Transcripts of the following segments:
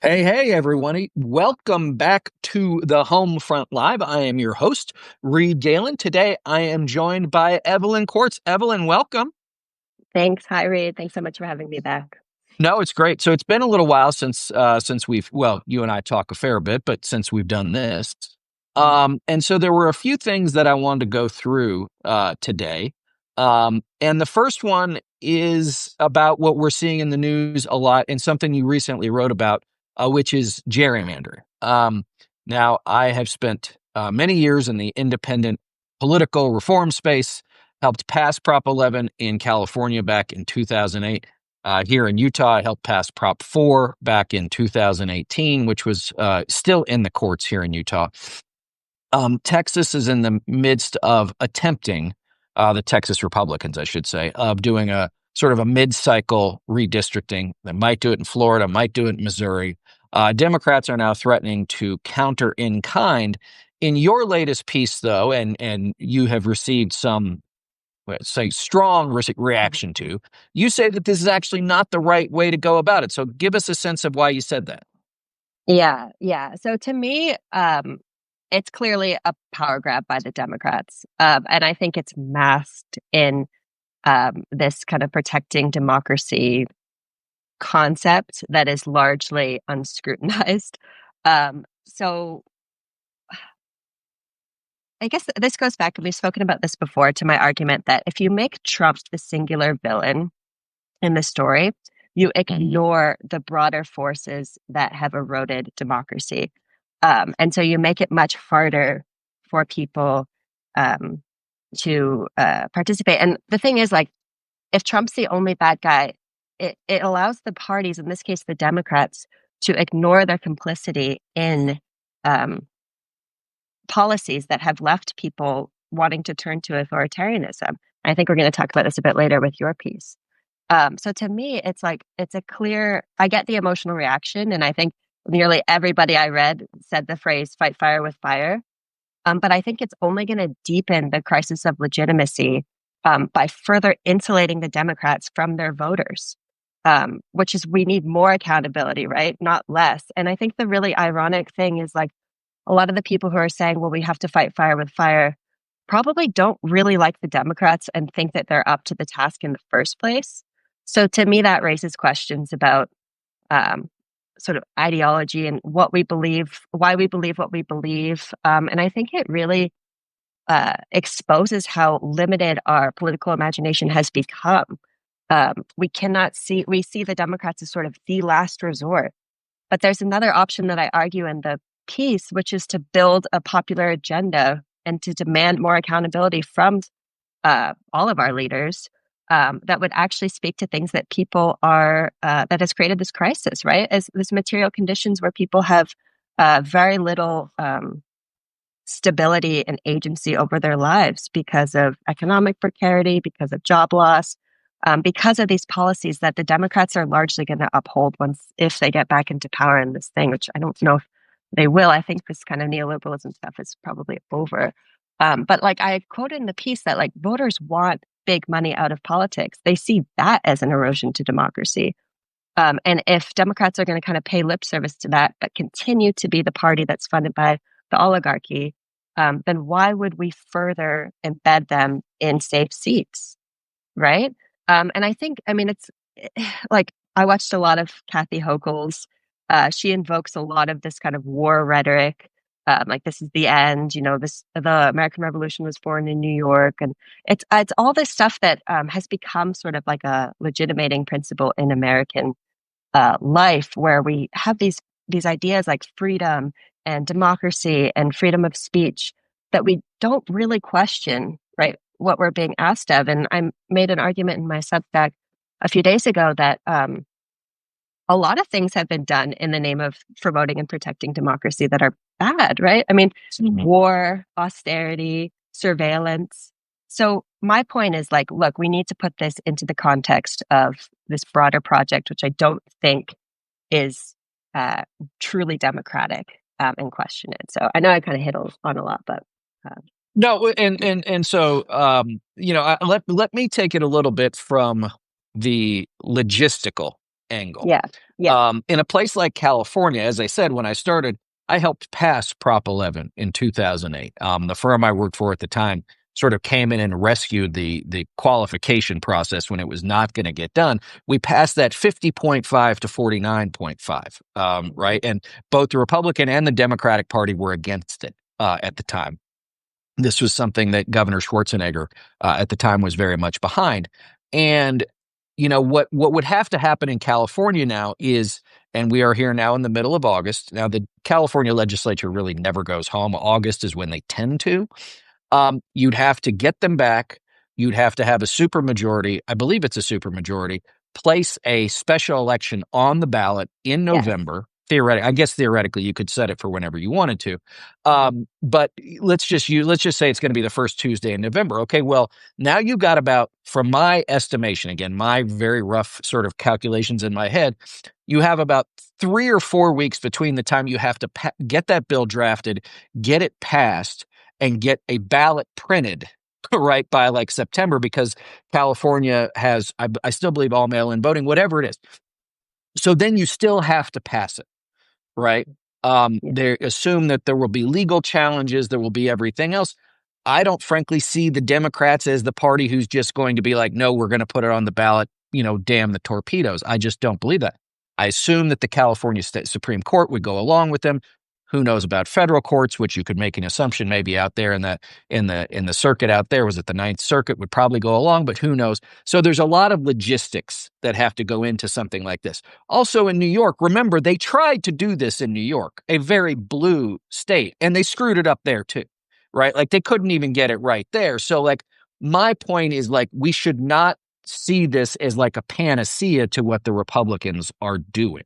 Hey, everyone. Welcome back to the Home Front Live. I am your host, Reed Galen. Today, I am joined by Evelyn Quartz. Evelyn, welcome. Thanks. Hi, Reed. Thanks so much for having me back. No, it's great. So it's been a little while since you and I talk a fair bit, but since we've done this. And so there were a few things that I wanted to go through today. And the first one is about what we're seeing in the news a lot and something you recently wrote about, which is gerrymandering. Now, I have spent many years in the independent political reform space, helped pass Prop 11 in California back in 2008. Here in Utah, I helped pass Prop 4 back in 2018, which was still in the courts here in Utah. Texas is in the midst of attempting, the Texas Republicans, I should say, of doing a sort of a mid-cycle redistricting. They might do it in Florida, might do it in Missouri. Democrats are now threatening to counter in kind. In your latest piece, though, and you have received some, let's say, strong reaction to, you say that this is actually not the right way to go about it. So give us a sense of why you said that. Yeah. So to me, it's clearly a power grab by the Democrats. And I think it's masked in this kind of protecting democracy concept that is largely unscrutinized. So I guess this goes back, and we've spoken about this before, to my argument that if you make Trump the singular villain in the story, you ignore the broader forces that have eroded democracy. And so you make it much harder for people um, to participate. And the thing is, like, if Trump's the only bad guy, it allows the parties, in this case, the Democrats, to ignore their complicity in um, policies that have left people wanting to turn to authoritarianism. I think we're going to talk about this a bit later with your piece. So to me, it's like, it's a clear, I get the emotional reaction. And I think nearly everybody I read said the phrase fight fire with fire. But I think it's only going to deepen the crisis of legitimacy by further insulating the Democrats from their voters, which is we need more accountability, right? Not less. And I think the really ironic thing is, like, a lot of the people who are saying, well, we have to fight fire with fire, probably don't really like the Democrats and think that they're up to the task in the first place. So to me, that raises questions about um, sort of ideology and what we believe, why we believe what we believe. And I think it really exposes how limited our political imagination has become. We see the Democrats as sort of the last resort. But there's another option that I argue in the piece, which is to build a popular agenda and to demand more accountability from all of our leaders, that would actually speak to things that people are, that has created this crisis, right? As this material conditions where people have very little stability and agency over their lives because of economic precarity, because of job loss, because of these policies that the Democrats are largely going to uphold if they get back into power in this thing, which I don't know if they will. I think this kind of neoliberalism stuff is probably over. But like I quoted in the piece that, like, voters want big money out of politics. They see that as an erosion to democracy. And if Democrats are going to kind of pay lip service to that, but continue to be the party that's funded by the oligarchy, then why would we further embed them in safe seats? Right. And I think, I mean, it's like I watched a lot of Kathy Hochul's. She invokes a lot of this kind of war rhetoric. Like, this is the end, the American Revolution was born in New York. And it's all this stuff that has become sort of like a legitimating principle in American life, where we have these ideas like freedom and democracy and freedom of speech that we don't really question, right? What we're being asked of. And I made an argument in my Substack a few days ago that a lot of things have been done in the name of promoting and protecting democracy that are bad, right? I mean, war, austerity, surveillance. So my point is, like, look, we need to put this into the context of this broader project, which I don't think is truly democratic, and question it. So I know I kind of hit on a lot, but No, and so let me take it a little bit from the logistical angle. Yeah. Yeah. In a place like California, as I said, when I started, I helped pass Prop 11 in 2008. The firm I worked for at the time sort of came in and rescued the qualification process when it was not going to get done. We passed that 50.5 to 49.5, right? And both the Republican and the Democratic Party were against it at the time. This was something that Governor Schwarzenegger at the time was very much behind. And what would have to happen in California now is, and we are here now in the middle of August. Now the California legislature really never goes home. August is when they tend to. You'd have to get them back. You'd have to have a supermajority. I believe it's a supermajority. Place a special election on the ballot in November. Theoretically, I guess theoretically you could set it for whenever you wanted to. But let's just say it's going to be the first Tuesday in November. Okay, well, now you've got about, from my estimation, again, my very rough sort of calculations in my head, you have about 3 or 4 weeks between the time you have to get that bill drafted, get it passed, and get a ballot printed, right, by like September, because California has, I still believe, all mail-in voting, whatever it is. So then you still have to pass it, right? They assume that there will be legal challenges, there will be everything else. I don't frankly see the Democrats as the party who's just going to be like, no, we're going to put it on the ballot, damn the torpedoes. I just don't believe that. I assume that the California State Supreme Court would go along with them. Who knows about federal courts, which you could make an assumption maybe out there in the circuit out there. Was it the Ninth Circuit would probably go along, but who knows? So there's a lot of logistics that have to go into something like this. Also in New York, remember, they tried to do this in New York, a very blue state, and they screwed it up there too, right? Like they couldn't even get it right there. So like my point is like we should not see this as like a panacea to what the Republicans are doing.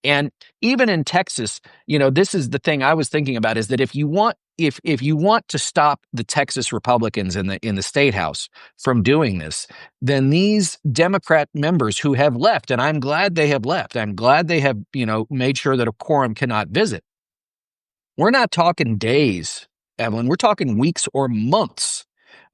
And even in Texas, this is the thing I was thinking about, is that if you want to stop the Texas Republicans in the state house from doing this, then these Democrat members who have left, and I'm glad they have left, I'm glad they have, made sure that a quorum cannot visit. We're not talking days, Evelyn, we're talking weeks or months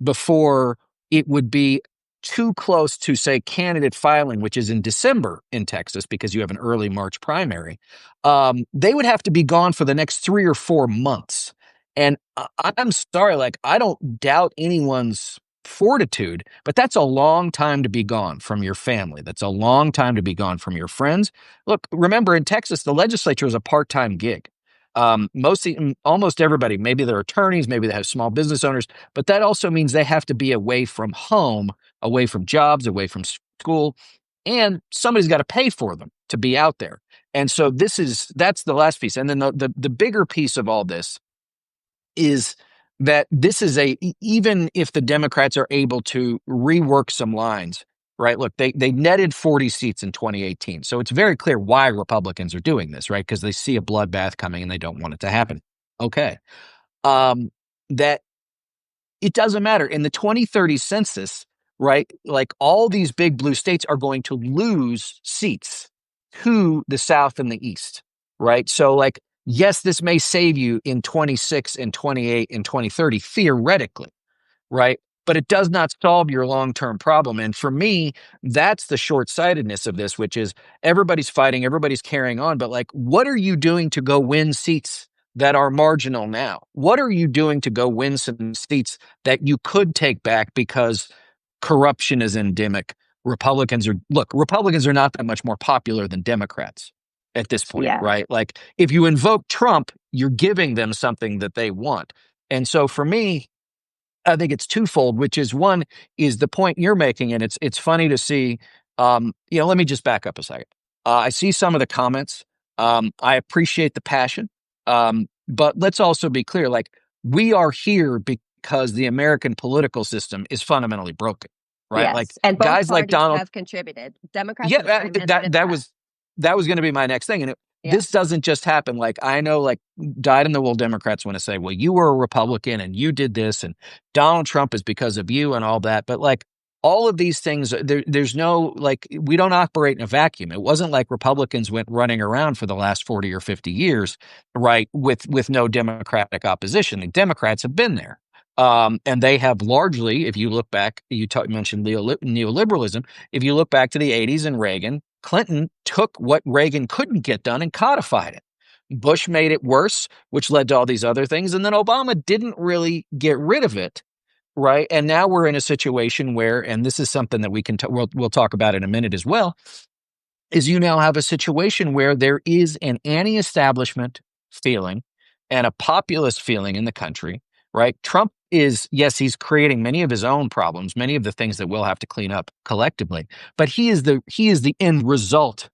before it would be too close to, say, candidate filing, which is in December in Texas because you have an early March primary. They would have to be gone for the next 3 or 4 months. And I'm sorry, like, I don't doubt anyone's fortitude, but that's a long time to be gone from your family. That's a long time to be gone from your friends. Look, remember, in Texas, the legislature is a part-time gig. Almost everybody, maybe they're attorneys, maybe they have small business owners, but that also means they have to be away from home, away from jobs, away from school, and somebody's got to pay for them to be out there. And so that's the last piece. And then the bigger piece of all this is that this is even if the Democrats are able to rework some lines, right? Look, they netted 40 seats in 2018. So it's very clear why Republicans are doing this, right? Because they see a bloodbath coming and they don't want it to happen. Okay. That it doesn't matter. In the 2030 census, right? Like all these big blue states are going to lose seats to the South and the East, right? So like, yes, this may save you in 26 and 28 and 2030, theoretically, right? But it does not solve your long-term problem. And for me, that's the short-sightedness of this, which is everybody's fighting, everybody's carrying on. But like, what are you doing to go win seats that are marginal now? What are you doing to go win some seats that you could take back because corruption is endemic? Republicans are not that much more popular than Democrats at this point, right? Like if you invoke Trump, you're giving them something that they want. And so for me, I think it's twofold, which is one is the point you're making. And it's funny to see, let me just back up a second. I see some of the comments. I appreciate the passion. But let's also be clear, like we are here because the American political system is fundamentally broken, right? Yes. Like and both guys like Donald have contributed. Democrats. Yeah, that was going to be my next thing. And this doesn't just happen. Like I know, like dyed-in-the-wool Democrats want to say, well, you were a Republican and you did this, and Donald Trump is because of you and all that. But like all of these things, there's no, like, we don't operate in a vacuum. It wasn't like Republicans went running around for the last 40 or 50 years, right, with no Democratic opposition. The Democrats have been there. And they have largely, if you look back, you mentioned neoliberalism. If you look back to the 80s and Reagan, Clinton took what Reagan couldn't get done and codified it. Bush made it worse, which led to all these other things. And then Obama didn't really get rid of it. Right. And now we're in a situation where, and this is something that we'll talk about in a minute as well, is you now have a situation where there is an anti-establishment feeling and a populist feeling in the country, right? Trump is, yes, he's creating many of his own problems, many of the things that we'll have to clean up collectively, but he is the end result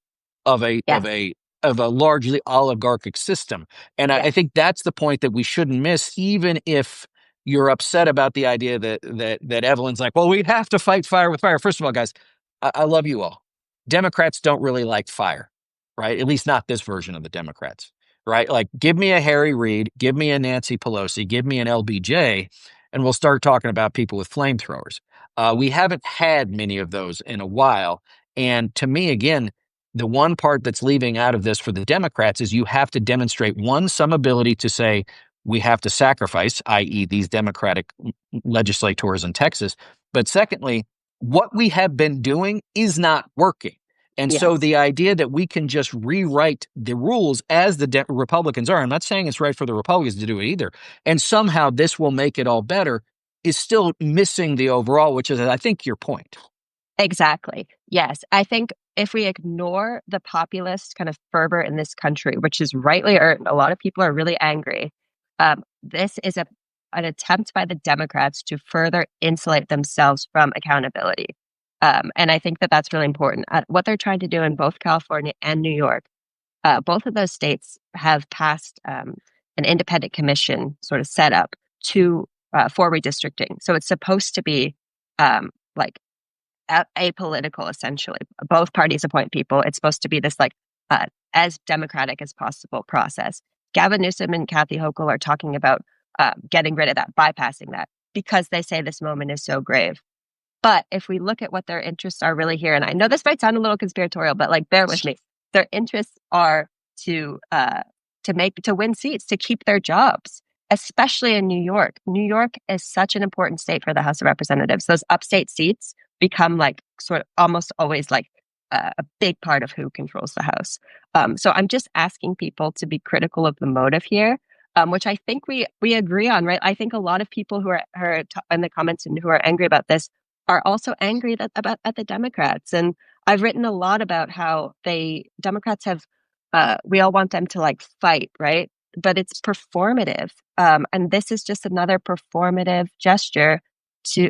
of a Yes. of a largely oligarchic system. And I think that's the point that we shouldn't miss, even if you're upset about the idea that Evelyn's like, well, we have to fight fire with fire. First of all, guys, I love you all. Democrats don't really like fire, right? At least not this version of the Democrats, right? Like, give me a Harry Reid, give me a Nancy Pelosi, give me an LBJ, and we'll start talking about people with flamethrowers. We haven't had many of those in a while. And to me, again, the one part that's leaving out of this for the Democrats is you have to demonstrate, one, some ability to say, we have to sacrifice, i.e., these Democratic legislators in Texas. But secondly, what we have been doing is not working. And so the idea that we can just rewrite the rules as the Republicans are, I'm not saying it's right for the Republicans to do it either, and somehow this will make it all better, is still missing the overall, which is, I think, your point. Exactly. Yes. I think if we ignore the populist kind of fervor in this country, which is rightly earned, a lot of people are really angry. This is an attempt by the Democrats to further insulate themselves from accountability. And I think that that's really important. What they're trying to do in both California and New York, both of those states have passed an independent commission sort of set up for redistricting. So it's supposed to be like apolitical, essentially. Both parties appoint people. It's supposed to be this as democratic as possible process. Gavin Newsom and Kathy Hochul are talking about getting rid of that, bypassing that, because they say this moment is so grave. But if we look at what their interests are really here, and I know this might sound a little conspiratorial, but bear with me. Their interests are to win seats, to keep their jobs, especially in New York. New York is such an important state for the House of Representatives. Those upstate seats become sort of almost always a big part of who controls the House. So I'm just asking people to be critical of the motive here, which I think we agree on, right? I think a lot of people who are in the comments and who are angry about this are also angry at the Democrats. And I've written a lot about how Democrats have, we all want them to fight, right? But it's performative. And this is just another performative gesture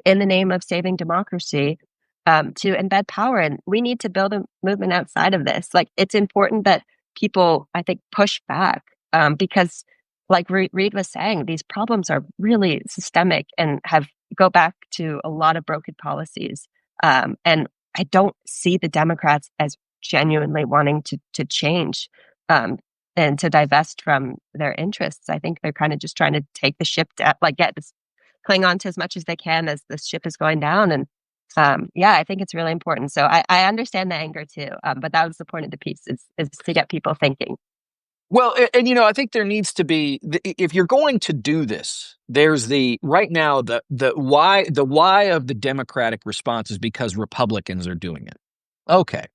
in the name of saving democracy, to embed power. And we need to build a movement outside of this. It's important that people, I think, push back, because Reed was saying, these problems are really systemic and go back to a lot of broken policies. And I don't see the Democrats as genuinely wanting to change and to divest from their interests. I think they're kind of just trying to take the ship down, cling on to as much as they can as the ship is going down. And I think it's really important. So I understand the anger too, but that was the point of the piece, is to get people thinking. Well, and I think there needs to be, if you're going to do this, there's right now the why of the Democratic response is because Republicans are doing it. Okay,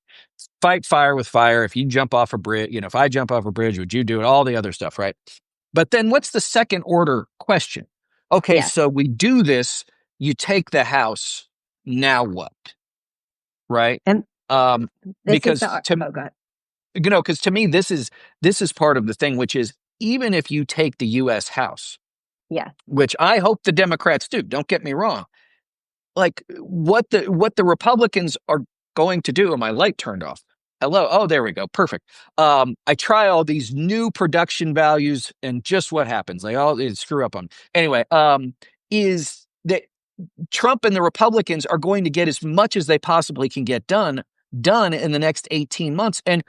fight fire with fire. If you jump off a bridge, if I jump off a bridge, would you do it? All the other stuff, right? But then what's the second order question? Okay, so we do this. You take the House. Now what? Right? And because to me, this is part of the thing, which is, even if you take the U.S. House, which I hope the Democrats do, don't get me wrong, what the Republicans are going to do. And my light turned off. Hello. Oh, there we go. Perfect. I try all these new production values, and just what happens? They screw up on. Anyway, is that Trump and the Republicans are going to get as much as they possibly can get done in the next 18 months. And,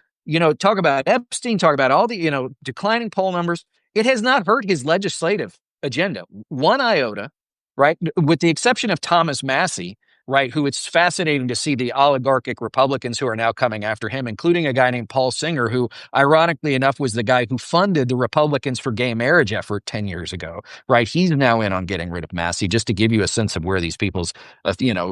talk about Epstein, talk about all the, declining poll numbers. It has not hurt his legislative agenda one iota, right? With the exception of Thomas Massie, right? Who it's fascinating to see the oligarchic Republicans who are now coming after him, including a guy named Paul Singer, who ironically enough was the guy who funded the Republicans for Gay Marriage effort 10 years ago, right? He's now in on getting rid of Massie, just to give you a sense of where these people's,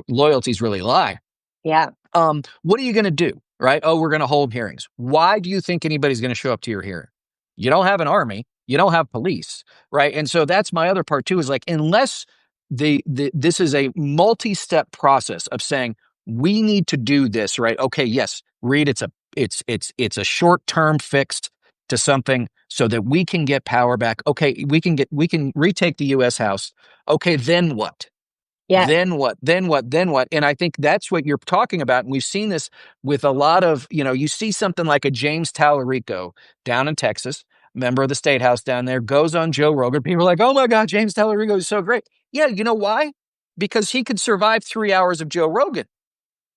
loyalties really lie. Yeah. What are you going to do? right? Oh, we're going to hold hearings. Why do you think anybody's going to show up to your hearing? You don't have an army, you don't have police, right? And so that's my other part too, is like, unless this is a multi-step process of saying we need to do this, right? Okay, yes, Reed, it's a short-term fix to something so that we can get power back. Okay, we can retake the US House. Okay, then what? Yeah. Then what? Then what? Then what? And I think that's what you're talking about. And we've seen this with a lot of, you see something like a James Tallarico down in Texas, member of the state house down there, goes on Joe Rogan. People are like, oh my God, James Tallarico is so great. Yeah, you know why? Because he could survive 3 hours of Joe Rogan.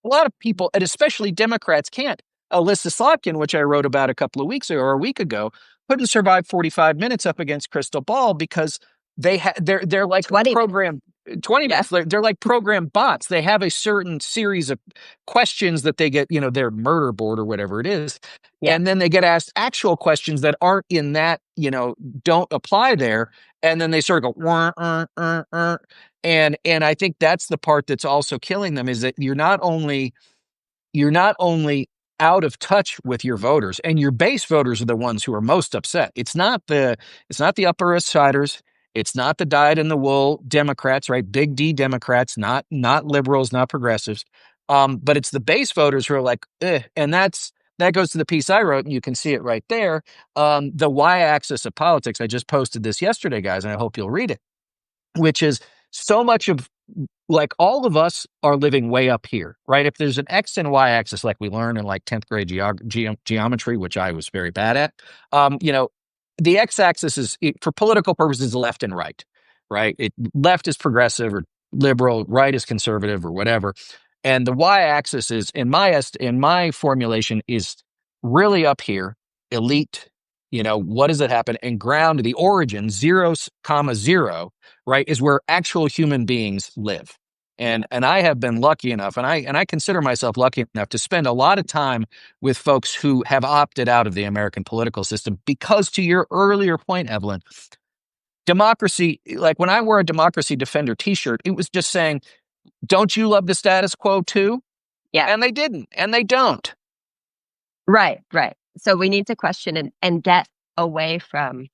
A lot of people, and especially Democrats, can't. Alyssa Slotkin, which I wrote about a couple of weeks ago or a week ago, couldn't survive 45 minutes up against Crystal Ball because they're like 20 program 20 minutes. Yeah. They're like program bots. They have a certain series of questions that they get, their murder board or whatever it is. Yeah. And then they get asked actual questions that aren't in that, don't apply there. And then they sort of go, and I think that's the part that's also killing them, is that you're not only out of touch with your voters, and your base voters are the ones who are most upset. It's not the Upper West Siders. It's not the dyed in the wool Democrats, right? Big D Democrats, not liberals, not progressives. But it's the base voters who are like, eh. And that goes to the piece I wrote, and you can see it right there. The y-axis of politics. I just posted this yesterday, guys, and I hope you'll read it, which is so much of, like, all of us are living way up here, right? If there's an X and Y axis, like we learned in like 10th grade geometry, which I was very bad at, the X axis is, for political purposes, left and right, right? Left is progressive or liberal, right is conservative or whatever. And the Y axis is, in my formulation, is really up here, elite. What does it happen? And ground, the origin, 0, 0, right, is where actual human beings live. And I have been lucky enough, and I consider myself lucky enough to spend a lot of time with folks who have opted out of the American political system because, to your earlier point, Evelyn, democracy, like when I wore a Democracy Defender t-shirt, it was just saying, don't you love the status quo too? Yeah. And they didn't, and they don't. Right. So we need to question and get away from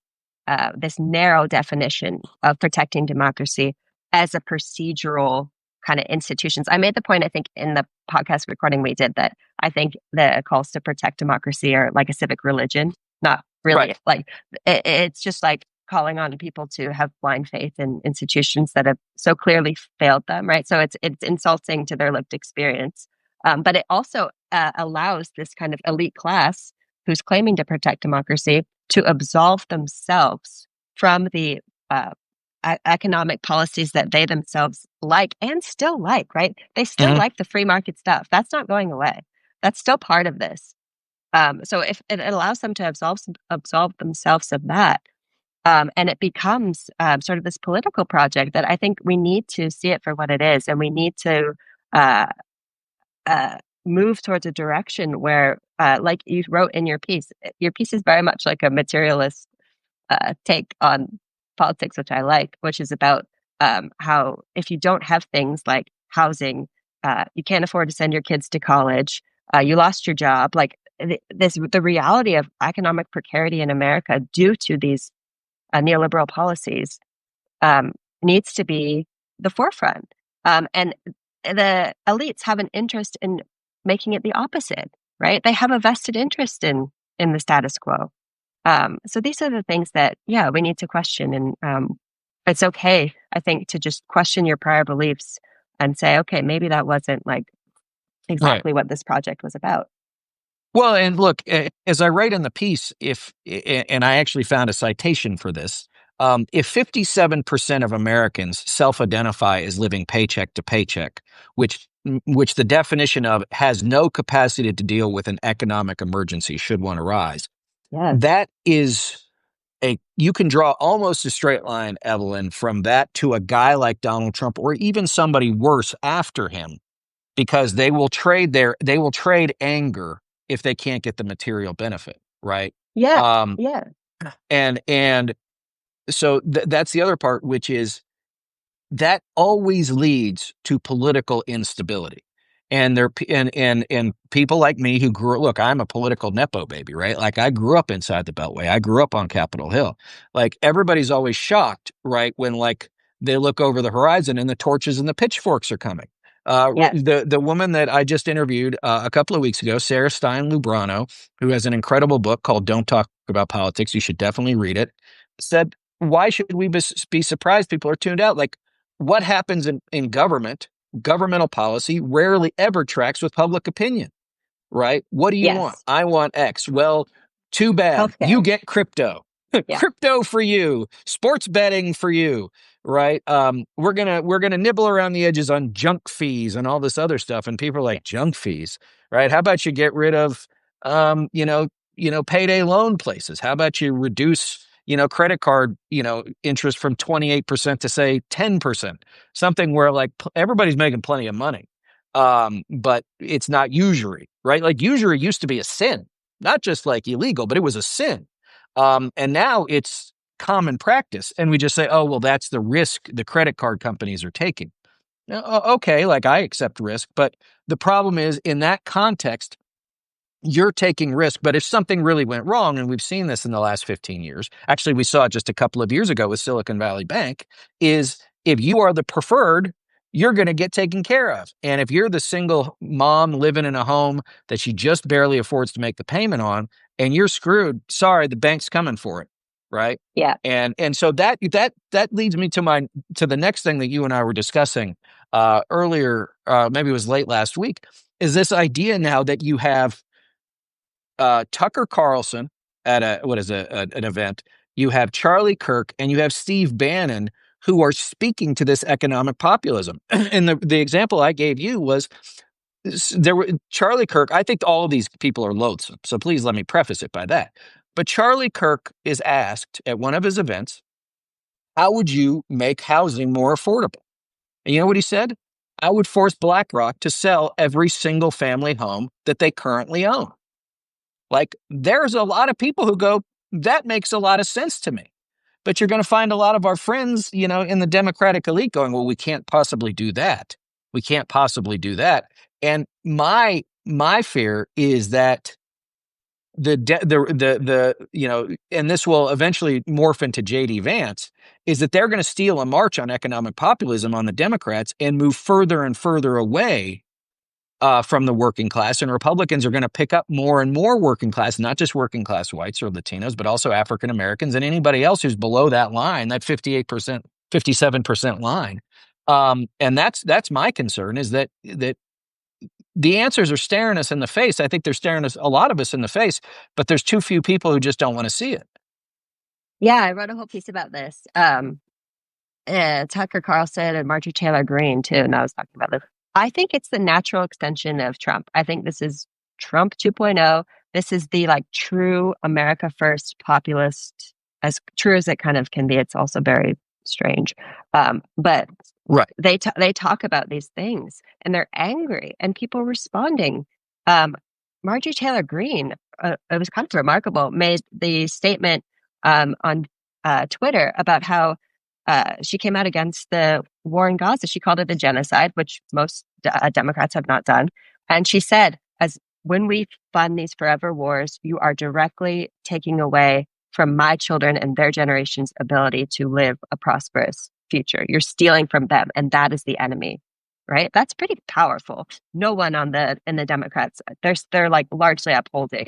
this narrow definition of protecting democracy as a procedural kind of institutions. I made the point, I think, in the podcast recording we did, that I think the calls to protect democracy are like a civic religion, not really Right. like it's just like calling on people to have blind faith in institutions that have so clearly failed them, right? So it's insulting to their lived experience. But it also allows this kind of elite class who's claiming to protect democracy to absolve themselves from the economic policies that they themselves like and still like, right? They still like the free market stuff. That's not going away. That's still part of this. So if it allows them to absolve themselves of that, and it becomes sort of this political project that I think we need to see it for what it is, and we need to move towards a direction where, like you wrote in your piece is very much like a materialist take on politics, which I like, which is about how if you don't have things like housing, you can't afford to send your kids to college, you lost your job, like the reality of economic precarity in America due to these neoliberal policies needs to be the forefront. And the elites have an interest in making it the opposite, right? They have a vested interest in the status quo. So these are the things that, we need to question. And it's okay, I think, to just question your prior beliefs and say, okay, maybe that wasn't like exactly what this project was about. Well, and look, as I write in the piece, and I actually found a citation for this, if 57% of Americans self-identify as living paycheck to paycheck, which the definition of has no capacity to deal with an economic emergency should one arise, that is you can draw almost a straight line, Evelyn, from that to a guy like Donald Trump, or even somebody worse after him, because they will trade anger if they can't get the material benefit, right? Yeah. And so that's the other part, which is that always leads to political instability. And and people like me who look, I'm a political nepo baby, right? Like I grew up inside the Beltway. I grew up on Capitol Hill. Like everybody's always shocked, right? When like they look over the horizon and the torches and the pitchforks are coming. Yes. The woman that I just interviewed a couple of weeks ago, Sarah Stein Lubrano, who has an incredible book called Don't Talk About Politics, you should definitely read it, said, why should we be surprised people are tuned out? Like what happens in government, governmental policy rarely ever tracks with public opinion, right? What do you want? Yes. I want X. Well, too bad. You Healthcare. get crypto. Yeah. Crypto for you, sports betting for you, right? We're gonna nibble around the edges on junk fees and all this other stuff, and people are like junk fees, right? How about you get rid of, payday loan places? How about you reduce, credit card, interest from 28% to say 10%, something where like everybody's making plenty of money, but it's not usury, right? Like usury used to be a sin, not just like illegal, but it was a sin. And now it's common practice. And we just say, oh, well, that's the risk the credit card companies are taking. Okay, like I accept risk. But the problem is in that context, you're taking risk. But if something really went wrong, and we've seen this in the last 15 years, actually, we saw it just a couple of years ago with Silicon Valley Bank, is if you are the preferred, you're going to get taken care of. And if you're the single mom living in a home that she just barely affords to make the payment on, and you're screwed, sorry, the bank's coming for it, right? Yeah. And so that leads me to the next thing that you and I were discussing earlier, maybe it was late last week, is this idea now that you have Tucker Carlson at an event, you have Charlie Kirk, and you have Steve Bannon who are speaking to this economic populism. And the example I gave you was there were Charlie Kirk. I think all of these people are loathsome, so please let me preface it by that. But Charlie Kirk is asked at one of his events, how would you make housing more affordable? And you know what he said? I would force BlackRock to sell every single family home that they currently own. Like there's a lot of people who go, that makes a lot of sense to me. But you're going to find a lot of our friends, in the Democratic elite going, well, we can't possibly do that. We can't possibly do that. And my fear is that and this will eventually morph into JD Vance, is that they're going to steal a march on economic populism on the Democrats and move further and further away from the working class, and Republicans are going to pick up more and more working class, not just working class whites or Latinos, but also African Americans and anybody else who's below that line, that 58%, 57% line. And that's my concern, is that the answers are staring us in the face. I think they're staring a lot of us in the face, but there's too few people who just don't want to see it. Yeah, I wrote a whole piece about this. Tucker Carlson and Marjorie Taylor Greene too, and I was talking about this. I think it's the natural extension of Trump. I think this is Trump 2.0. This is the like true America First populist, as true as it kind of can be. It's also very strange, but right. They talk about these things and they're angry, and people responding. Marjorie Taylor Greene, it was kind of remarkable, made the statement on Twitter about how she came out against the war in Gaza. She called it a genocide, which most Democrats have not done. And she said, as when we fund these forever wars, you are directly taking away from my children and their generation's ability to live a prosperous future. You're stealing from them, and that is the enemy, right? That's pretty powerful. No one in the Democrats, they're like largely upholding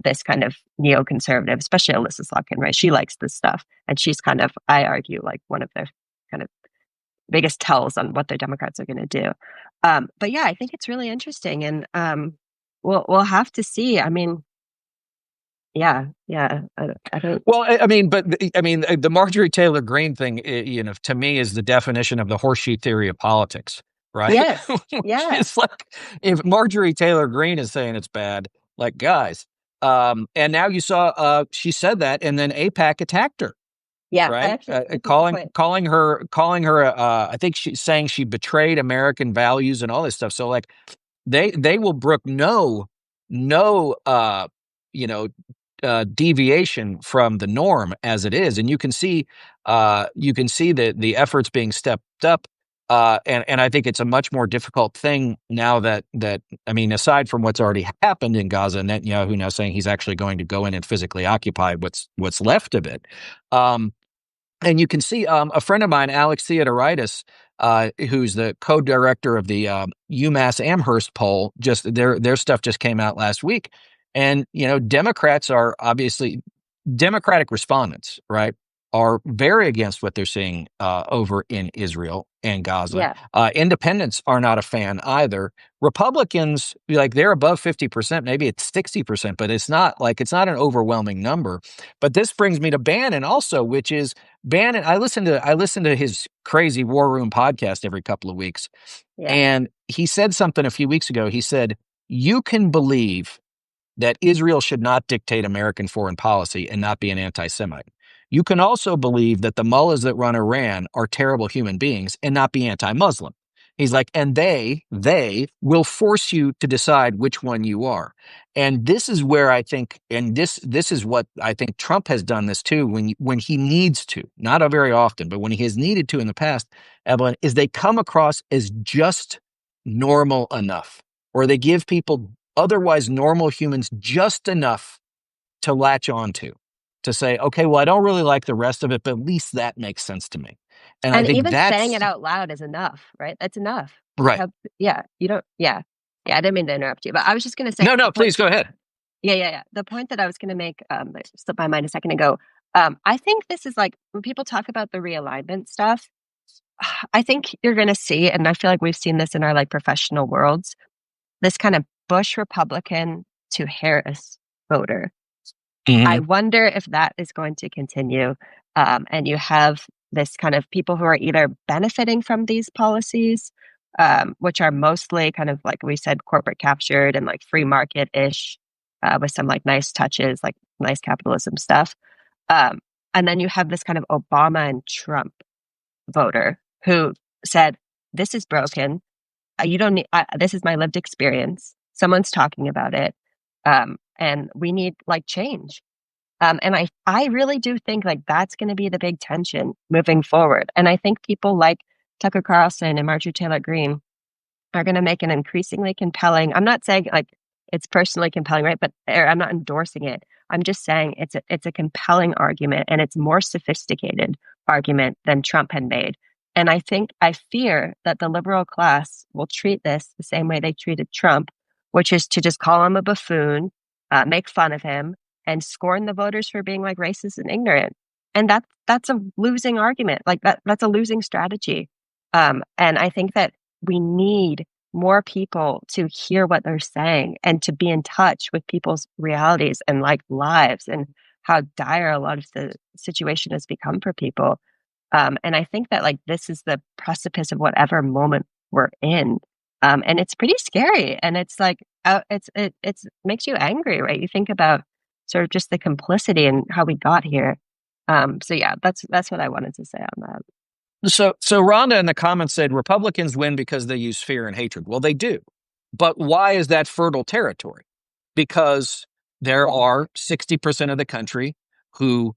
this kind of neoconservative, especially Alyssa Slotkin, right? She likes this stuff, and she's kind of, I argue, like one of their kind of biggest tells on what the Democrats are going to do. But yeah, I think it's really interesting, and we'll have to see. I mean, yeah. I don't. Well, the Marjorie Taylor Greene thing, to me is the definition of the horseshoe theory of politics, right? Yes. Yeah. It's like if Marjorie Taylor Greene is saying it's bad, like guys. And now you saw she said that, and then AIPAC attacked her. Yeah, right. Calling her. I think she's saying she betrayed American values and all this stuff. So like, they will brook no deviation from the norm as it is, and you can see the efforts being stepped up And I think it's a much more difficult thing now that I mean, aside from what's already happened in Gaza, Netanyahu now saying he's actually going to go in and physically occupy what's left of it. And you can see a friend of mine, Alex Theodoridis, who's the co-director of the UMass Amherst poll, just their stuff just came out last week, and Democrats are obviously Democratic respondents, right, are very against what they're seeing over in Israel and Gaza. Yeah. Independents are not a fan either. Republicans, like, they're above 50%, maybe it's 60%, but it's not an overwhelming number. But this brings me to Bannon also, which is Bannon. I listen to his crazy War Room podcast every couple of weeks, Yeah. and he said something a few weeks ago. He said, "You can believe that Israel should not dictate American foreign policy and not be an anti-Semite. You can also believe that the mullahs that run Iran are terrible human beings and not be anti-Muslim." He's like, and they will force you to decide which one you are. And this is where I think, and this is what I think Trump has done this too, when he needs to, not very often, but when he has needed to in the past, Evelyn, is they come across as just normal enough, or they give people otherwise normal humans just enough to latch onto, to say, okay, well, I don't really like the rest of it, but at least that makes sense to me. And I And think even saying that's it out loud is enough, right? That's enough. right. You don't, yeah. Yeah, I didn't mean to interrupt you, but I was just going to say. No, please go ahead. Yeah. The point that I was going to make, that slipped my mind a second ago. I think this is like, when people talk about the realignment stuff, I think you're going to see, and I feel like we've seen this in our like professional worlds, this kind of Bush Republican to Harris voter. Mhm. I wonder if that is going to continue. And you have this kind of people who are either benefiting from these policies, which are mostly kind of, like we said, corporate captured and like free market-ish, with some like nice touches, like nice capitalism stuff. And then you have this kind of Obama and Trump voter who said, this is broken. You don't need, this is my lived experience. Someone's talking about it. And we need like change. And I really do think like that's going to be the big tension moving forward. And I think people like Tucker Carlson and Marjorie Taylor Greene are going to make an increasingly compelling, I'm not saying like it's personally compelling, right? But I'm not endorsing it. I'm just saying it's a compelling argument, and it's more sophisticated argument than Trump had made. And I fear that the liberal class will treat this the same way they treated Trump, which is to just call him a buffoon, make fun of him, and scorn the voters for being like racist and ignorant. And that's a losing argument. Like that's a losing strategy. And I think that we need more people to hear what they're saying and to be in touch with people's realities and like lives and how dire a lot of the situation has become for people. And I think that like this is the precipice of whatever moment we're in. And it's pretty scary. And it's like, it makes you angry, right? You think about sort of just the complicity and how we got here. So yeah, that's what I wanted to say on that. So Rhonda in the comments said Republicans win because they use fear and hatred. Well, they do. But why is that fertile territory? Because there are 60% of the country who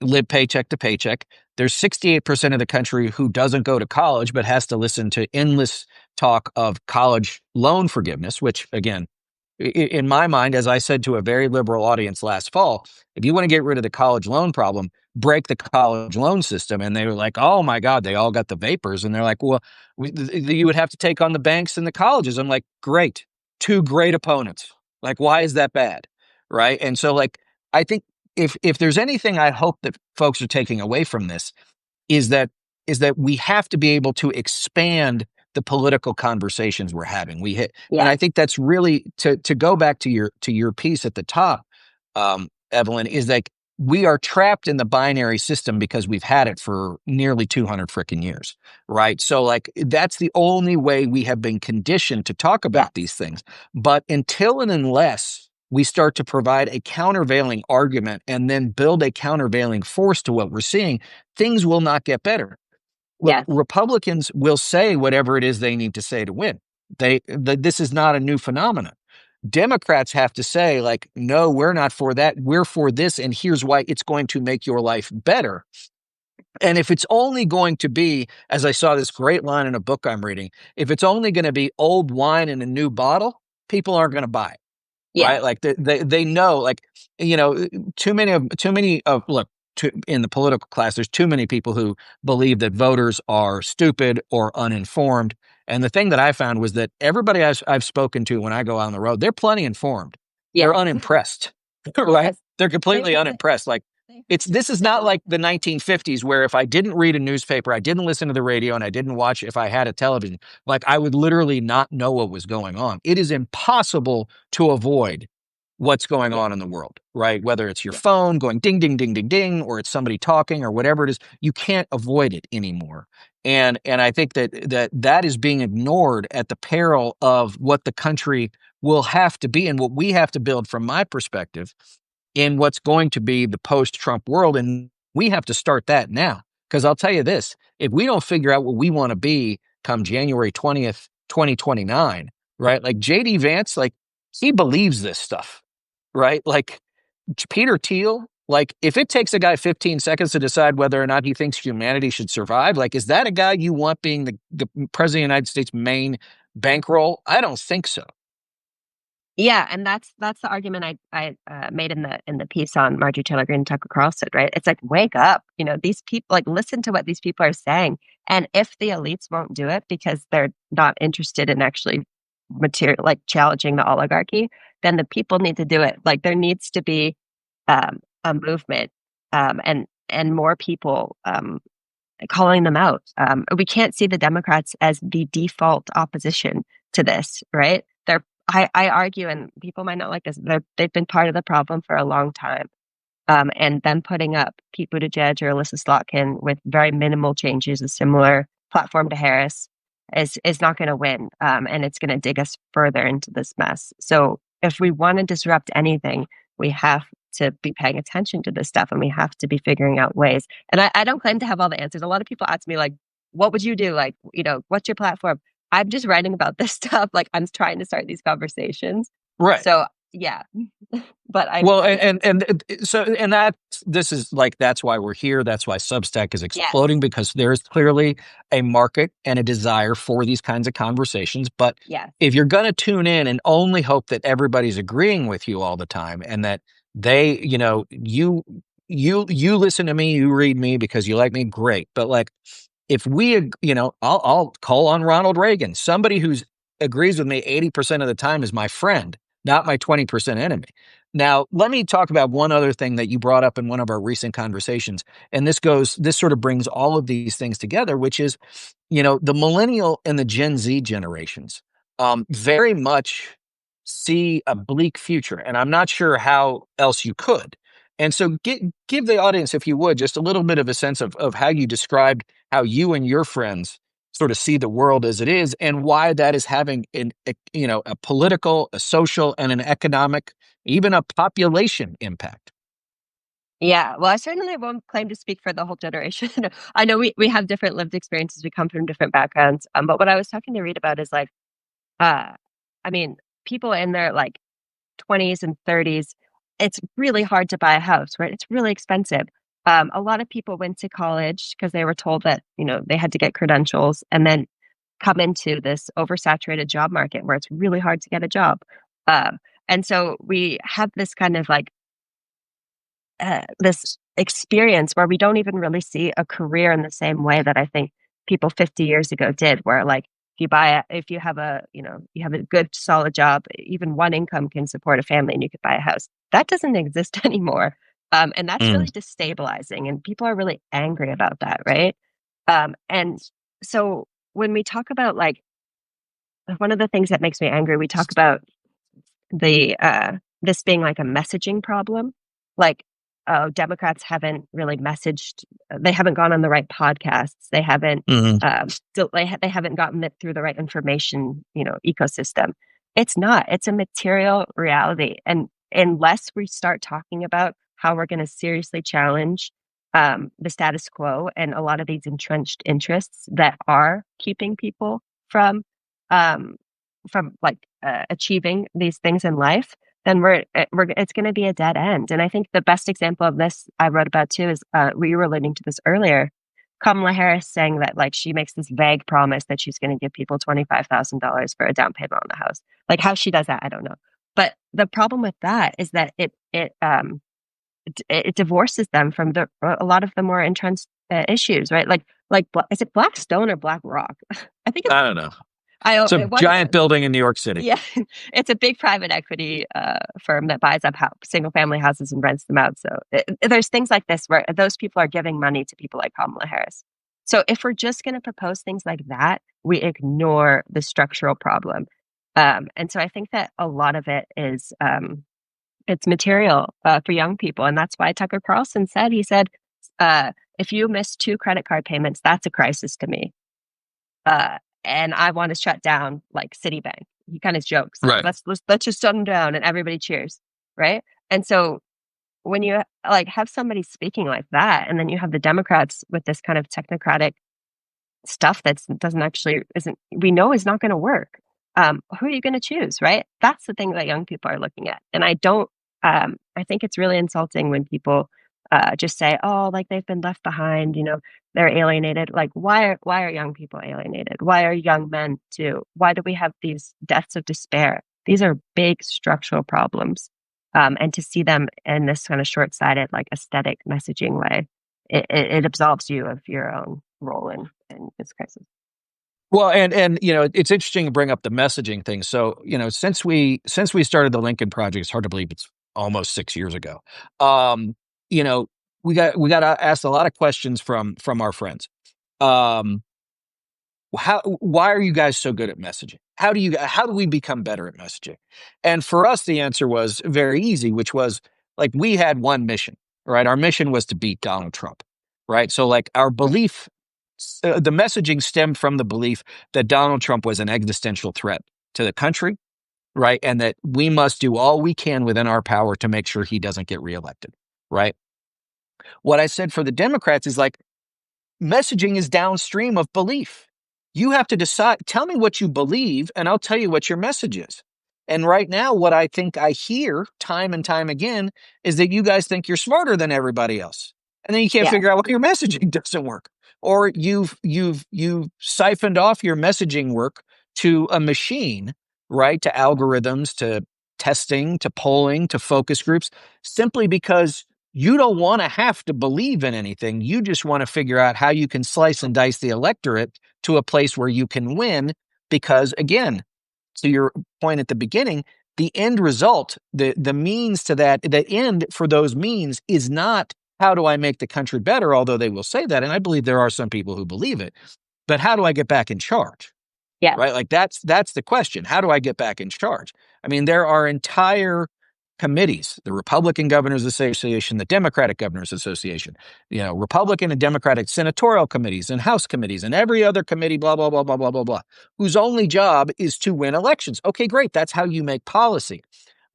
live paycheck to paycheck. There's 68% of the country who doesn't go to college but has to listen to endless talk of college loan forgiveness, which, again, in my mind, as I said to a very liberal audience last fall, if you want to get rid of the college loan problem, break the college loan system. And they were like, oh my God, they all got the vapors. And they're like, well, you would have to take on the banks and the colleges. I'm like, great, two great opponents. Like, why is that bad? Right. And so, like, I think if there's anything I hope that folks are taking away from this is that we have to be able to expand the political conversations we're having. And I think that's really to go back to your piece at the top, Evelyn, is like we are trapped in the binary system because we've had it for nearly 200 freaking years, right? So like that's the only way we have been conditioned to talk about these things. But until and unless we start to provide a countervailing argument and then build a countervailing force to what we're seeing, things will not get better. Look, Republicans will say whatever it is they need to say to win. This is not a new phenomenon. Democrats have to say, like, no, we're not for that. We're for this, and here's why it's going to make your life better. And if it's only going to be, as I saw this great line in a book I'm reading, if it's only going to be old wine in a new bottle, people aren't going to buy it, Yeah. right? Like they know, like, you know, look, in the political class, there's too many people who believe that voters are stupid or uninformed. And the thing that I found was that everybody I've spoken to when I go out on the road, they're plenty informed. Yeah. They're unimpressed, right? Yes. They're completely unimpressed. Like, this is not like the 1950s where if I didn't read a newspaper, I didn't listen to the radio, and I didn't watch, if I had a television, like I would literally not know what was going on. It is impossible to avoid what's going Yeah. on in the world, right? Whether it's your Yeah. phone going ding, ding, ding, ding, ding, or it's somebody talking or whatever it is, you can't avoid it anymore. And I think that is being ignored at the peril of what the country will have to be and what we have to build, from my perspective, in what's going to be the post-Trump world. And we have to start that now. Because I'll tell you this, if we don't figure out what we want to be come January 20th, 2029, right? Like JD Vance, like he believes this stuff, right? Like Peter Thiel, like if it takes a guy 15 seconds to decide whether or not he thinks humanity should survive, like is that a guy you want being the president of the United States' main bankroll? I don't think so. Yeah, and that's the argument I made in the piece on Marjorie Taylor Greene and Tucker Carlson, right? It's like, wake up, you know, these people, like, listen to what these people are saying, and if the elites won't do it because they're not interested in actually like challenging the oligarchy, then the people need to do it. Like, there needs to be a movement, and more people calling them out. We can't see the Democrats as the default opposition to this, right? I argue, and people might not like this, they've been part of the problem for a long time. And them putting up Pete Buttigieg or Alyssa Slotkin with very minimal changes, a similar platform to Harris, is not going to win. And it's going to dig us further into this mess. So if we want to disrupt anything, we have to be paying attention to this stuff, and we have to be figuring out ways. And I don't claim to have all the answers. A lot of people ask me, like, what would you do? Like, you know, what's your platform? I'm just writing about this stuff. Like, I'm trying to start these conversations. Right. So yeah, but Well, and that this is like, that's why we're here. That's why Substack is yes, exploding, because there is clearly a market and a desire for these kinds of conversations. But yes, if you're going to tune in and only hope that everybody's agreeing with you all the time, and that they, you know, you listen to me, you read me because you like me, great. But like, if we, you know, I'll call on Ronald Reagan. Somebody who's agrees with me 80% of the time is my friend, not my 20% enemy. Now, let me talk about one other thing that you brought up in one of our recent conversations. And this sort of brings all of these things together, which is, you know, the millennial and the Gen Z generations very much see a bleak future. And I'm not sure how else you could. And so give the audience, if you would, just a little bit of a sense of how you described how you and your friends sort of see the world as it is, and why that is having a political, a social, and an economic, even a population impact. yeah. Well, I certainly won't claim to speak for the whole generation. I know we have different lived experiences. We come from different backgrounds. But what I was talking to Reed about is like, uh, I mean, people in their like 20s and 30s, it's really hard to buy a house, right? It's really expensive. A lot of people went to college because they were told that, you know, they had to get credentials, and then come into this oversaturated job market where it's really hard to get a job. And so we have this kind of like this experience where we don't even really see a career in the same way that I think people 50 years ago did, where like if you have a, you know, you have a good solid job, even one income can support a family and you could buy a house. That doesn't exist anymore. And that's Mm. really destabilizing, and people are really angry about that, right? And so when we talk about like, one of the things that makes me angry, we talk about the this being like a messaging problem. Like, Democrats haven't really messaged. They haven't gone on the right podcasts. They haven't. Mhm. They haven't gotten it through the right information, you know, ecosystem. It's not. It's a material reality, and unless we start talking about how we're going to seriously challenge the status quo and a lot of these entrenched interests that are keeping people um, from like achieving these things in life, then we're it's going to be a dead end. And I think the best example of this I wrote about too is we were alluding to this earlier. Kamala Harris saying that like she makes this vague promise that she's going to give people $25,000 for a down payment on the house. Like how she does that, I don't know. But the problem with that is that it divorces them from a lot of the more entrenched issues, right? Like is it Blackstone or BlackRock? I think it's I don't know. I It's a one of giant them. building in New York City. Yeah, it's a big private equity firm that buys up single family houses and rents them out. So there's things like this where those people are giving money to people like Kamala Harris. So if we're just going to propose things like that, we ignore the structural problem. And so I think that a lot of it is it's material for young people. And that's why Tucker Carlson said, he said, if you miss 2 credit card payments, that's a crisis to me. And I want to shut down like Citibank. He kind of jokes, like, Right. let's just shut them down, and everybody cheers, right? And so when you like have somebody speaking like that, and then you have the Democrats with this kind of technocratic stuff that doesn't actually isn't we know is not going to work. Who are you going to choose, right? That's the thing that young people are looking at, and I don't. I think it's really insulting when people just say, "Oh, like they've been left behind," they're alienated. Like, why are young people alienated? Why are young men too? Why do we have these deaths of despair? These are big structural problems, and to see them in this kind of short-sighted, like aesthetic messaging way, it absolves you of your own role in this crisis. Well, and it's interesting to bring up the messaging thing. So, since we started the Lincoln Project, it's hard to believe it's almost 6 years ago. Um, we got asked a lot of questions from our friends. Um, why are you guys so good at messaging? How do we become better at messaging? And for us, the answer was very easy, which was like we had one mission, right? Our mission was to beat Donald Trump, right? So like our belief, the messaging stemmed from the belief that Donald Trump was an existential threat to the country, right? And that we must do all we can within our power to make sure he doesn't get reelected, right? What I said for the Democrats is like, messaging is downstream of belief. You have to decide, tell me what you believe, and I'll tell you what your message is. And right now, what I think I hear time and time again is that you guys think you're smarter than everybody else. And then you can't Yeah. figure out why your messaging doesn't work. Or you've siphoned off your messaging work to a machine, right? To algorithms, to testing, to polling, to focus groups, simply because you don't want to have to believe in anything. You just want to figure out how you can slice and dice the electorate to a place where you can win. Because again, to your point at the beginning, the end result, the means to that, the end for those means is not how do I make the country better, although they will say that. And I believe there are some people who believe it. But how do I get back in charge? Yeah. Right? Like that's the question. How do I get back in charge? I mean, there are entire committees, the Republican Governors Association, the Democratic Governors Association, Republican and Democratic senatorial committees and House committees and every other committee, blah, blah, blah, blah, blah, blah, blah, whose only job is to win elections. Okay, great. That's how you make policy.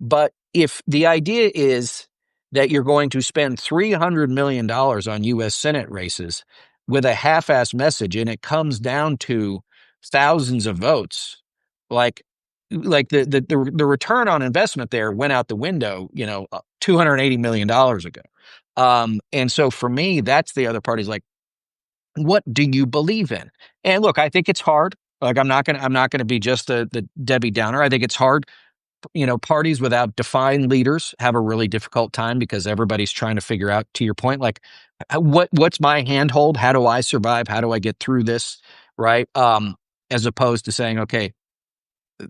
But if the idea is that you're going to spend $300 million on U.S. Senate races with a half-assed message and it comes down to thousands of votes, like the return on investment there went out the window, $280 million ago. And so for me, that's the other part is like, what do you believe in? And look, I think it's hard. Like I'm not gonna be just the Debbie Downer. I think it's hard. Parties without defined leaders have a really difficult time because everybody's trying to figure out, to your point, like what's my handhold? How do I survive? How do I get through this? Right. As opposed to saying, okay,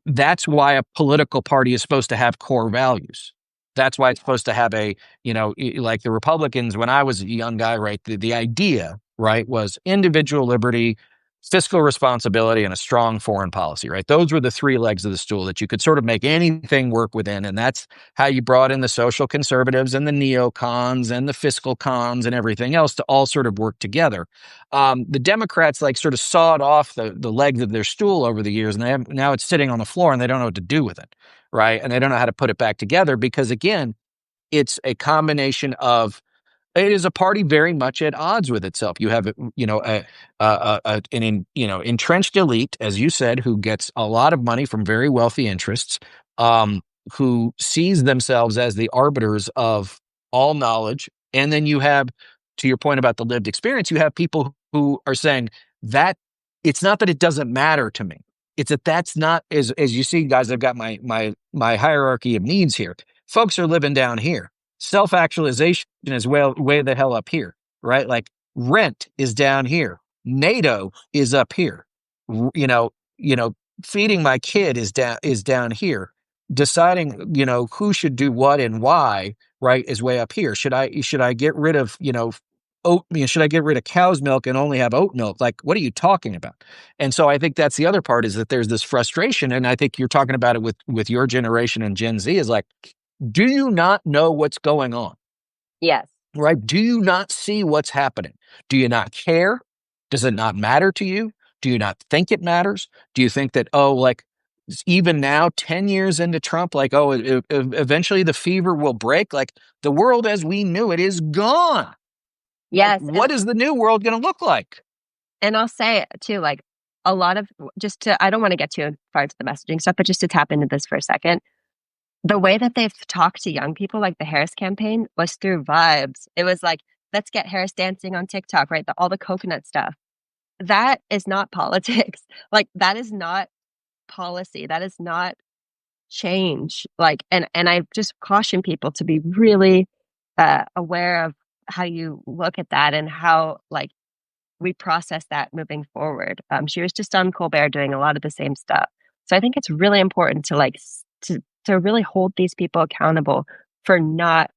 that's why a political party is supposed to have core values. That's why it's supposed to have like the Republicans, when I was a young guy, right? The idea, right, was individual liberty, fiscal responsibility, and a strong foreign policy, right? Those were the 3 legs of the stool that you could sort of make anything work within. And that's how you brought in the social conservatives and the neocons and the fiscal cons and everything else to all sort of work together. The Democrats like sort of sawed off the legs of their stool over the years, and now it's sitting on the floor and they don't know what to do with it, right? And they don't know how to put it back together because, again, it's a combination of it is a party very much at odds with itself. You have, an entrenched elite, as you said, who gets a lot of money from very wealthy interests, who sees themselves as the arbiters of all knowledge. And then you have, to your point about the lived experience, you have people who are saying that it's not that it doesn't matter to me. It's that that's not as you see, guys. I've got my hierarchy of needs here. Folks are living down here. Self actualization is way the hell up here, right? Like rent is down here. NATO is up here. Feeding my kid is down here. Deciding, who should do what and why, right, is way up here. Should I get rid of, oat milk? Should I get rid of cow's milk and only have oat milk? Like, what are you talking about? And so I think that's the other part, is that there's this frustration. And I think you're talking about it with your generation and Gen Z, is like, do you not know what's going on? Yes. Right? Do you not see what's happening? Do you not care? Does it not matter to you? Do you not think it matters? Do you think that, like, even now, 10 years into Trump, like, eventually the fever will break? Like, the world as we knew it is gone. Yes. Like, what is the new world going to look like? And I'll say too, like, a lot of, I don't want to get too far into the messaging stuff, but just to tap into this for a second, the way that they've talked to young people, like the Harris campaign, was through vibes. It was like, let's get Harris dancing on TikTok, right? All the coconut stuff. That is not politics. Like, that is not policy. That is not change. Like, and I just caution people to be really aware of how you look at that and how, like, we process that moving forward. She was just on Colbert doing a lot of the same stuff. So I think it's really important to to really hold these people accountable for not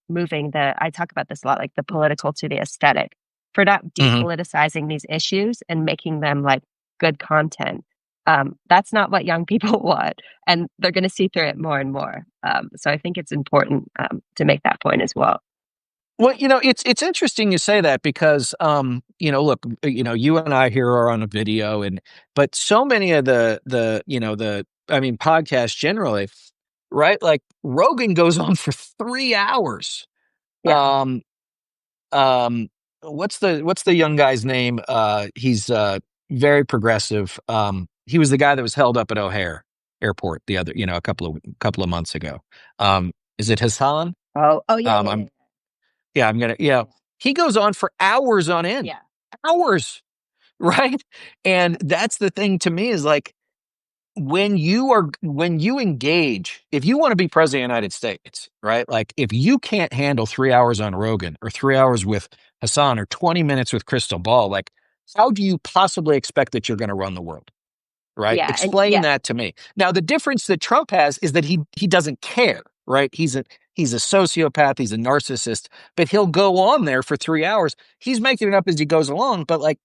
moving I talk about this a lot, like the political to the aesthetic, for not depoliticizing these issues and making them like good content. That's not what young people want, and they're going to see through it more and more. So I think it's important to make that point as well. Well, it's interesting you say that, because, look, you and I here are on a video, but so many of podcasts generally, right? Like Rogan goes on for 3 hours. Yeah. What's the young guy's name? He's very progressive. He was the guy that was held up at O'Hare Airport a couple of months ago. Is it Hassan? Oh yeah. He goes on for hours on end. Yeah. Hours, right? And that's the thing to me, is like, when you engage, if you want to be president of the United States, right? Like, if you can't handle 3 hours on Rogan, or 3 hours with Hassan, or 20 minutes with Crystal Ball, like, how do you possibly expect that you're going to run the world? Right? Yeah. Explain that to me. Now, the difference that Trump has is that he doesn't care, right? He's a sociopath, he's a narcissist, but he'll go on there for 3 hours. He's making it up as he goes along, but like,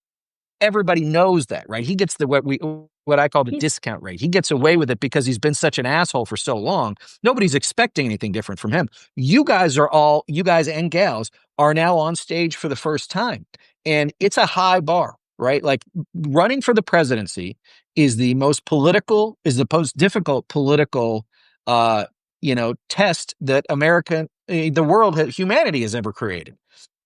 everybody knows that, right? He gets what I call the discount rate. He gets away with it because he's been such an asshole for so long. Nobody's expecting anything different from him. You guys and gals are now on stage for the first time, and it's a high bar, right? Like, running for the presidency is the most difficult political, test that humanity has ever created.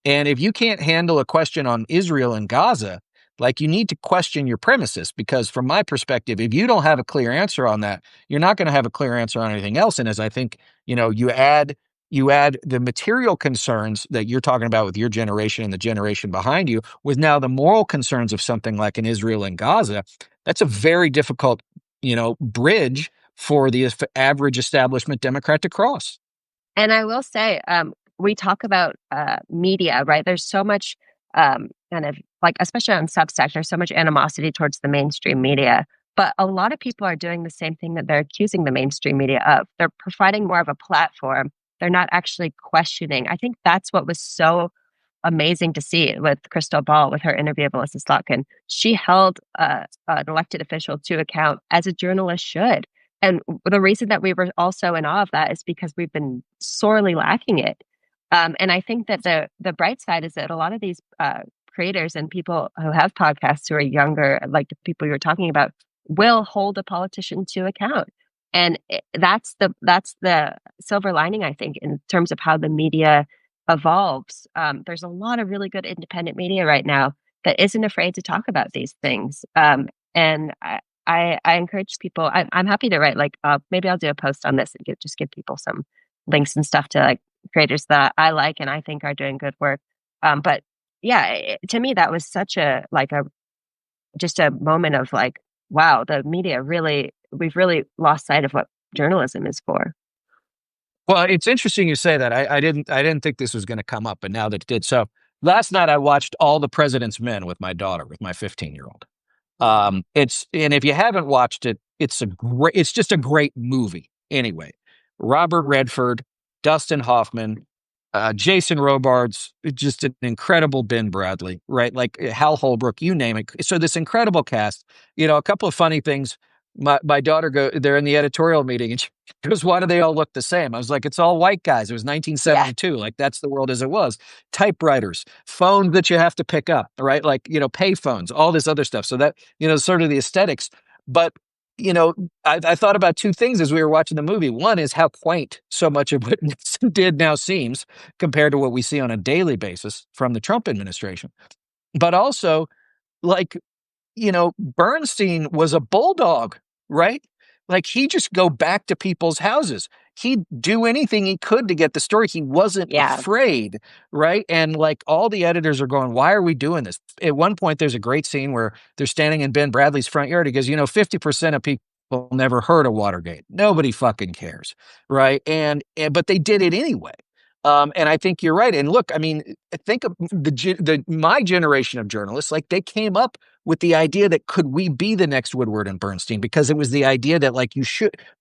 And if you can't handle a question on Israel and Gaza, like, you need to question your premises, because from my perspective, if you don't have a clear answer on that, you're not going to have a clear answer on anything else. And as I think, you add the material concerns that you're talking about with your generation and the generation behind you, with now the moral concerns of something like an Israel and Gaza, that's a very difficult, bridge for the average establishment Democrat to cross. And I will say, we talk about media, right? There's so much kind of, like, especially on Substack, there's so much animosity towards the mainstream media. But a lot of people are doing the same thing that they're accusing the mainstream media of. They're providing more of a platform. They're not actually questioning. I think that's what was so amazing to see with Crystal Ball, with her interview of Melissa Slotkin. She held an elected official to account, as a journalist should. And the reason that we were also in awe of that is because we've been sorely lacking it. And I think that the bright side is that a lot of these creators and people who have podcasts who are younger, like the people you were talking about, will hold a politician to account. And that's the silver lining, I think, in terms of how the media evolves. There's a lot of really good independent media right now that isn't afraid to talk about these things. And I encourage people. I'm happy to write, like, maybe I'll do a post on this and give people some links and stuff to, like, creators that I like and I think are doing good work. But to me, that was such a just a moment of like, wow, the media we've really lost sight of what journalism is for. Well, it's interesting you say that. I didn't think this was going to come up, but now that it did. So last night I watched All the President's Men with my daughter, with my 15-year-old. And if you haven't watched it, it's just a great movie. Anyway, Robert Redford, Dustin Hoffman, Jason Robards, just an incredible Ben Bradley, right? Like Hal Holbrook, you name it. So this incredible cast. A couple of funny things. My daughter they're in the editorial meeting and she goes, "Why do they all look the same?" I was like, "It's all white guys. It was 1972. Like that's the world as it was. Typewriters, phones that you have to pick up, right? Like, pay phones, all this other stuff." So that, sort of the aesthetics. But, I thought about two things as we were watching the movie. One is how quaint so much of what Nixon did now seems compared to what we see on a daily basis from the Trump administration. But also, like, Bernstein was a bulldog, right? Like he'd just go back to people's houses. He'd do anything he could to get the story. He wasn't afraid, right? And like all the editors are going, "Why are we doing this?" At one point, there's a great scene where they're standing in Ben Bradley's front yard. He goes, 50% of people never heard of Watergate. Nobody fucking cares, right? But they did it anyway. And I think you're right. And look, I mean, think of my generation of journalists, like they came up with the idea that could we be the next Woodward and Bernstein? Because it was the idea that like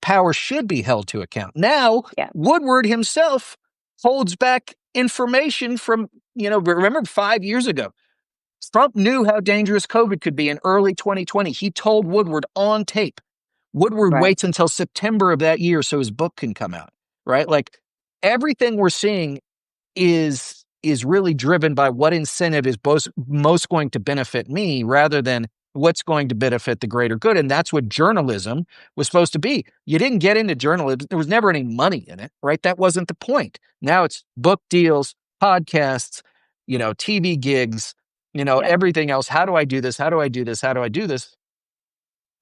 power should be held to account. Now, Woodward himself holds back information from, remember 5 years ago, Trump knew how dangerous COVID could be in early 2020. He told Woodward on tape. Woodward waits until September of that year so his book can come out, right? Like everything we're seeing is really driven by what incentive is most going to benefit me rather than what's going to benefit the greater good. And that's what journalism was supposed to be. You didn't get into journalism. There was never any money in it, right? That wasn't the point. Now it's book deals, podcasts, TV gigs, everything else. How do I do this? How do I do this? How do I do this?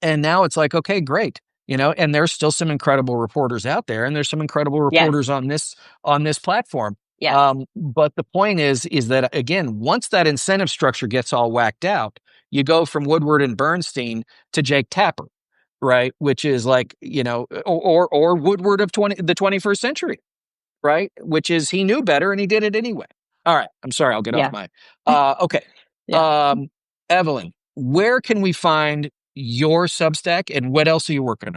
And now it's like, okay, great. And there's still some incredible reporters out there, and there's some incredible reporters on this platform. But the point is that again, once that incentive structure gets all whacked out, you go from Woodward and Bernstein to Jake Tapper, right? Which is like, or Woodward of the 21st century, right? Which is he knew better and he did it anyway. All right, I'm sorry, I'll get off my. Okay, Evelyn, where can we find your Substack and what else are you working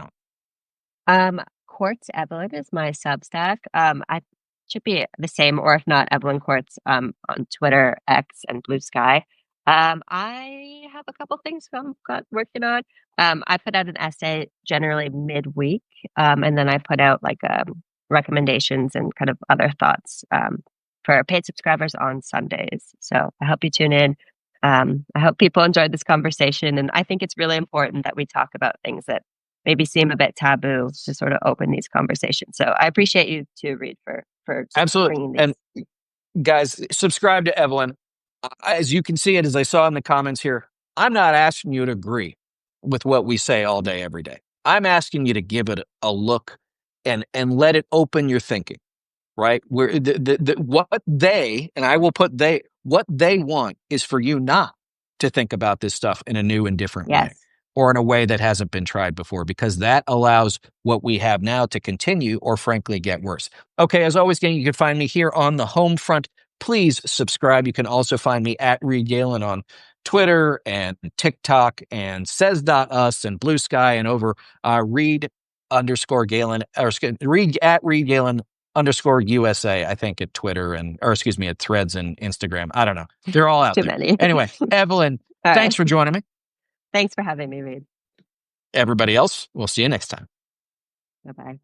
on? Quartz Evelyn is my Substack. I should be the same, or if not, Evelyn Quartz on Twitter, X, and Blue Sky. I have a couple things I'm working on. I put out an essay generally midweek, and then I put out like recommendations and kind of other thoughts for paid subscribers on Sundays. So I hope you tune in. I hope people enjoyed this conversation, and I think it's really important that we talk about things that maybe seem a bit taboo to sort of open these conversations. So I appreciate you too, Reed, for absolutely. And guys, subscribe to Evelyn. As you can see it, as I saw in the comments here, I'm not asking you to agree with what we say all day, every day. I'm asking you to give it a look and let it open your thinking, right? Where what they, and I will put what they want is for you not to think about this stuff in a new and different way, or in a way that hasn't been tried before, because that allows what we have now to continue or frankly get worse. Okay, as always, gang, you can find me here on the home front. Please subscribe. You can also find me at Reed Galen on Twitter and TikTok and says.us and Blue Sky, and over Reed_Galen, or Reed at Reed Galen _USA, I think, at Twitter at Threads and Instagram. I don't know. They're all out Too there. many. Anyway, Evelyn, thanks for joining me. Thanks for having me, Reed. Everybody else, we'll see you next time. Bye-bye.